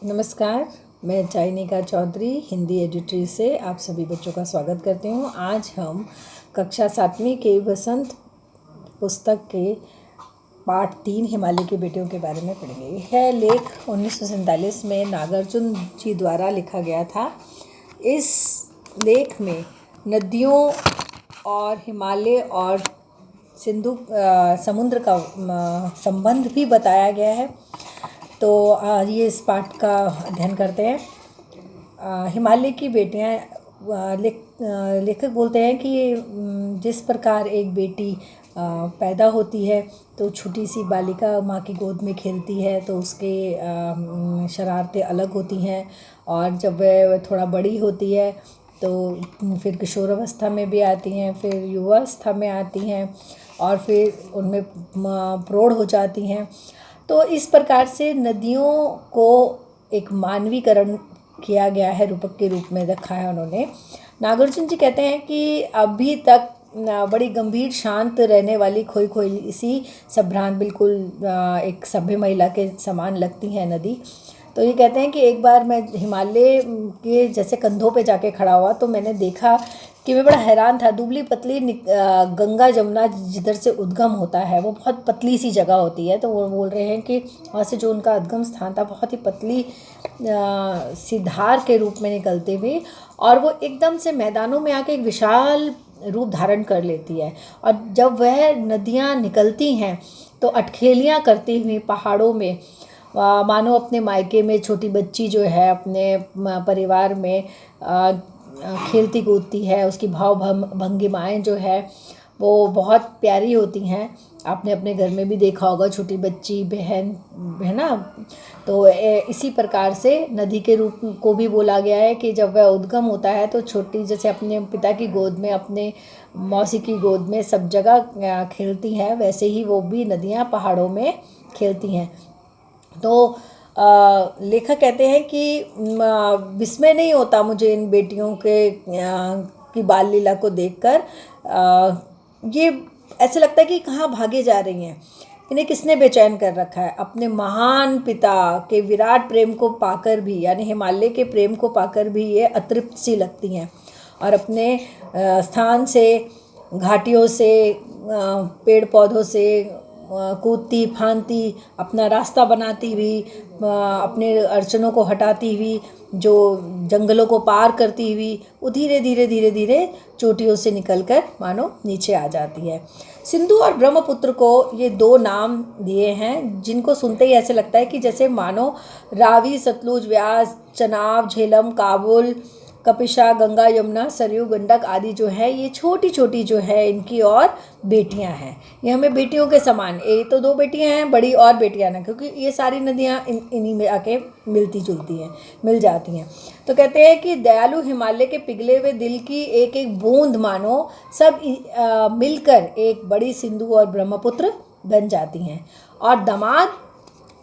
नमस्कार। मैं चाइनिका चौधरी हिंदी एडिटरी से आप सभी बच्चों का स्वागत करती हूँ। आज हम कक्षा 7वीं के वसंत पुस्तक के पाठ 3 हिमालय की बेटियों के बारे में पढ़ेंगे। यह लेख 1947 में नागार्जुन जी द्वारा लिखा गया था। इस लेख में नदियों और हिमालय और सिंधु समुद्र का संबंध भी बताया गया है। तो ये इस पाठ का अध्ययन करते हैं। हिमालय की बेटियां लेखक बोलते हैं कि जिस प्रकार एक बेटी पैदा होती है तो छोटी सी बालिका माँ की गोद में खेलती है तो उसके शरारतें अलग होती हैं, और जब वह थोड़ा बड़ी होती है तो फिर किशोरावस्था में भी आती हैं, फिर युवावस्था में आती हैं और फिर उनमें प्रौढ़ हो जाती हैं। तो इस प्रकार से नदियों को एक मानवीकरण किया गया है, रूपक के रूप में रखा है उन्होंने। नागार्जुन जी कहते हैं कि अभी तक बड़ी गंभीर शांत रहने वाली खोई खोई इसी सभ्रांत बिल्कुल एक सभ्य महिला के समान लगती है नदी। तो ये कहते हैं कि एक बार मैं हिमालय के जैसे कंधों पे जाके खड़ा हुआ तो मैंने देखा कि मैं बड़ा हैरान था। दुबली पतली गंगा जमुना जिधर से उद्गम होता है वो बहुत पतली सी जगह होती है, तो वो बोल रहे हैं कि वहाँ से जो उनका उद्गम स्थान था बहुत ही पतली सी धार के रूप में निकलते हुए, और वो एकदम से मैदानों में आके एक विशाल रूप धारण कर लेती है। और जब वह नदियाँ निकलती हैं तो अटखेलियाँ करती हुई पहाड़ों में मानो अपने मायके में छोटी बच्ची जो है अपने परिवार में खेलती कूदती है। उसकी भाव भंगिमाएँ जो है वो बहुत प्यारी होती हैं। आपने अपने घर में भी देखा होगा, छोटी बच्ची बहन है ना। तो इसी प्रकार से नदी के रूप को भी बोला गया है कि जब वह उद्गम होता है तो छोटी जैसे अपने पिता की गोद में, अपने मौसी की गोद में सब जगह खेलती हैं, वैसे ही वो भी नदियाँ पहाड़ों में खेलती हैं। तो लेखक कहते हैं कि विस्मय नहीं होता मुझे इन बेटियों की बाल लीला को देखकर। ये ऐसे लगता है कि कहाँ भागे जा रही हैं, इन्हें किसने बेचैन कर रखा है। अपने महान पिता के विराट प्रेम को पाकर भी, यानी हिमालय के प्रेम को पाकर भी ये अतृप्त सी लगती हैं, और अपने स्थान से, घाटियों से, पेड़ पौधों से कूदती फांदती अपना रास्ता बनाती हुई, अपने अड़चनों को हटाती हुई, जो जंगलों को पार करती हुई वो धीरे धीरे धीरे धीरे चोटियों से निकलकर मानो नीचे आ जाती है। सिंधु और ब्रह्मपुत्र को ये दो नाम दिए हैं जिनको सुनते ही ऐसे लगता है कि जैसे मानो रावी, सतलुज, व्यास, चनाब, झेलम, काबुल, कपिशा, गंगा, यमुना, सरयू, गंडक आदि जो है ये छोटी छोटी जो है इनकी और बेटियां हैं। ये हमें बेटियों के समान, ये तो दो बेटियां हैं, बड़ी और बेटियां ना, क्योंकि ये सारी नदियां इन्हीं में आके मिलती जुलती हैं, मिल जाती हैं। तो कहते हैं कि दयालु हिमालय के पिघले हुए दिल की एक एक बूंद मानो सब मिलकर एक बड़ी सिंधु और ब्रह्मपुत्र बन जाती हैं। और दामाद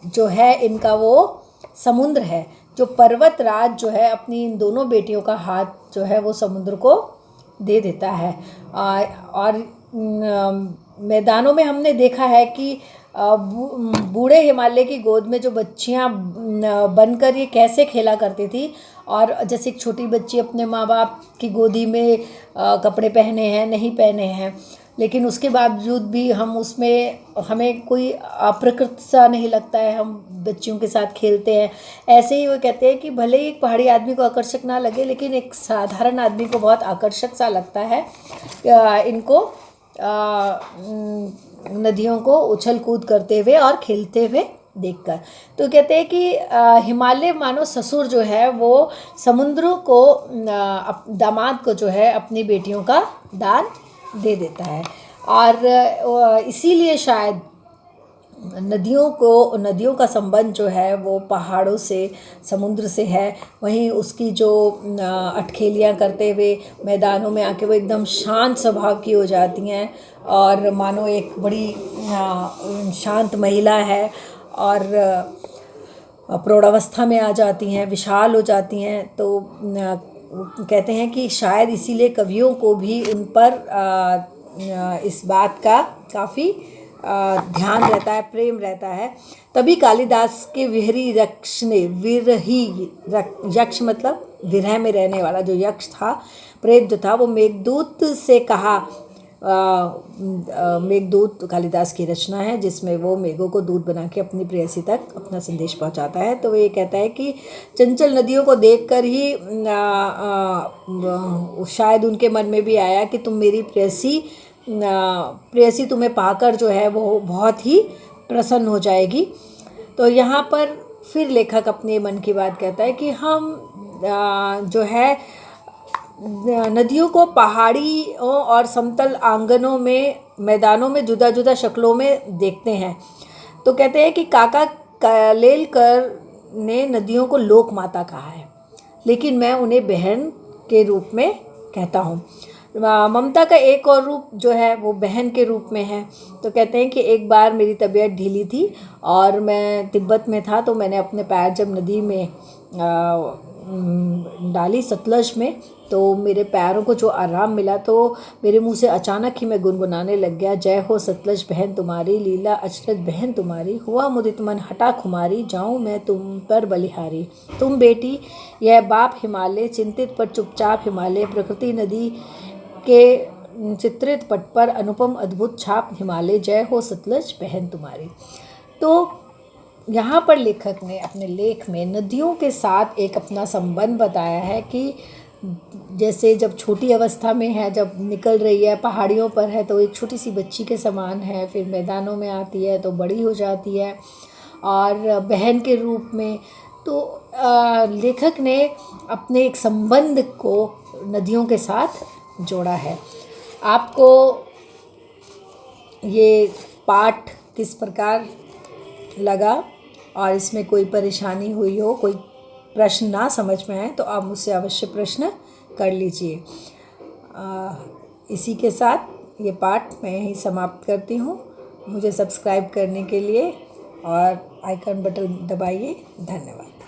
जो है इनका वो समुद्र है, जो पर्वत राज जो है अपनी इन दोनों बेटियों का हाथ जो है वो समुद्र को दे देता है। और मैदानों में हमने देखा है कि बूढ़े हिमालय की गोद में जो बच्चियां बनकर ये कैसे खेला करती थी। और जैसे एक छोटी बच्ची अपने माँ बाप की गोदी में कपड़े पहने हैं नहीं पहने हैं, लेकिन उसके बावजूद भी हम उसमें हमें कोई अप्रकृत सा नहीं लगता है, हम बच्चियों के साथ खेलते हैं। ऐसे ही वो कहते हैं कि भले ही एक पहाड़ी आदमी को आकर्षक ना लगे, लेकिन एक साधारण आदमी को बहुत आकर्षक सा लगता है इनको नदियों को उछल कूद करते हुए और खेलते हुए देखकर। तो कहते हैं कि हिमालय मानो ससुर जो है वो समुद्र को दामाद को जो है अपनी बेटियों का दान दे देता है। और इसीलिए शायद नदियों का संबंध जो है वो पहाड़ों से, समुद्र से है। वहीं उसकी जो अटखेलियाँ करते हुए मैदानों में आके वो एकदम शांत स्वभाव की हो जाती हैं और मानो एक बड़ी शांत महिला है, और प्रौढ़ावस्था में आ जाती हैं, विशाल हो जाती हैं। तो कहते हैं कि शायद इसीलिए कवियों को भी उन पर इस बात का काफ़ी ध्यान रहता है, प्रेम रहता है। तभी कालिदास के विरही यक्ष ने, विरही यक्ष मतलब विरह में रहने वाला जो यक्ष था, प्रेत जो था, वो मेघदूत से कहा। मेघदूत कालिदास की रचना है जिसमें वो मेघों को दूत बना के अपनी प्रेयसी तक अपना संदेश पहुंचाता है। तो वो ये कहता है कि चंचल नदियों को देखकर ही शायद उनके मन में भी आया कि तुम मेरी प्रेयसी तुम्हें पाकर जो है वो बहुत ही प्रसन्न हो जाएगी। तो यहाँ पर फिर लेखक अपने मन की बात कहता है कि हम जो है नदियों को पहाड़ियों और समतल आंगनों में, मैदानों में जुदा जुदा शक्लों में देखते हैं। तो कहते हैं कि काका कालेलकर ने नदियों को लोक माता कहा है, लेकिन मैं उन्हें बहन के रूप में कहता हूँ। ममता का एक और रूप जो है वो बहन के रूप में है। तो कहते हैं कि एक बार मेरी तबीयत ढीली थी और मैं तिब्बत में था, तो मैंने अपने पैर जब नदी में डाली, सतलज में, तो मेरे पैरों को जो आराम मिला तो मेरे मुंह से अचानक ही मैं गुनगुनाने लग गया, जय हो सतलज बहन तुम्हारी, लीला अचरज बहन तुम्हारी, हुआ मुदित मन हटा खुमारी, जाऊँ मैं तुम पर बलिहारी। तुम बेटी यह बाप हिमालय, चिंतित पर चुपचाप हिमालय, प्रकृति नदी के चित्रित पट पर अनुपम अद्भुत छाप हिमालय, जय हो सतलज बहन तुम्हारी। तो यहाँ पर लेखक ने अपने लेख में नदियों के साथ एक अपना संबंध बताया है कि जैसे जब छोटी अवस्था में है, जब निकल रही है, पहाड़ियों पर है तो एक छोटी सी बच्ची के समान है, फिर मैदानों में आती है तो बड़ी हो जाती है, और बहन के रूप में। तो लेखक ने अपने एक संबंध को नदियों के साथ जोड़ा है। आपको ये पाठ किस प्रकार लगा और इसमें कोई परेशानी हुई हो, कोई प्रश्न ना समझ में आए तो आप मुझसे अवश्य प्रश्न कर लीजिए। इसी के साथ ये पाठ मैं यहीं समाप्त करती हूँ। मुझे सब्सक्राइब करने के लिए और आइकन बटन दबाइए। धन्यवाद।